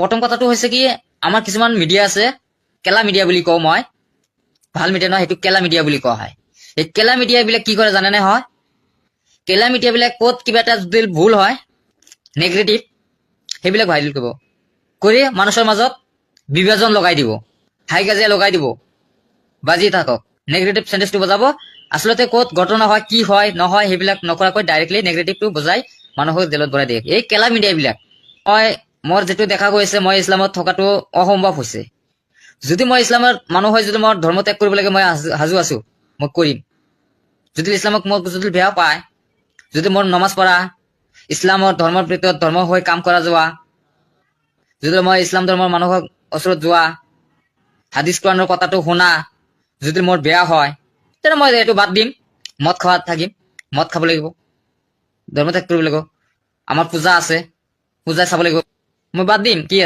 প্ৰথম কথাটো হৈছে কি আমাৰ কিছুমান মিডিয়া আছে কেলা মিডিয়া বুলি কওঁ মই ভাল মিডিয়া নহয় সেইটো কেলা মিডিয়া বুলি কোৱা হয় এই কেলা মিডিয়া বিলাক কি কৰে জানেনে হয় কেলা মিডিয়া বিলাক ক'ত কিবা এটা যদি ভুল হয় নেগেটিভ সেইবিলাক ভাইৰেল কৰিব কৰি মানুহৰ মাজত বিভাজন লগাই দিব হাই কাজিয়া লগাই দিব বাজি থাকক নেগেটিভ সেন্টেন্সটো বজাব আচলতে ক'ত ঘটনা হয় কি হয় নহয় সেইবিলাক নকৰাকৈ ডাইৰেক্টলি নেগেটিভটো বজাই মানুহক জেলত ভৰাই দিয়ে এই কেলা মিডিয়া বিলাক মোৰ যেটো দেখা গৈছে মই ইছলামত থকাটো অসম্ভৱ হৈছে যদি মই ইছলামৰ মানুহ হয় যদি মই ধৰ্ম ত্যাগ কৰিব লাগে মই হাজু আছো মই কৰিম যদি ইছলামক মোক যদি বেয়া পায় যদি মোৰ নমাজ পঢ়া ইছলামৰ ধৰ্মৰ ভিতৰত ধৰ্ম হৈ কাম কৰা যোৱা যদি মই ইছলাম ধৰ্মৰ মানুহক ওচৰত যোৱা হাদিছ কোৰানৰ কথাটো শুনা যদি মোৰ বেয়া হয় তেনে মই এইটো বাদ দিম মদ খোৱা থাকিম মদ খাব লাগিব ধৰ্ম ত্যাগ কৰিব লাগিব আমাৰ পূজা আছে পূজা চাব লাগিব মই বাদ দিম কি আছে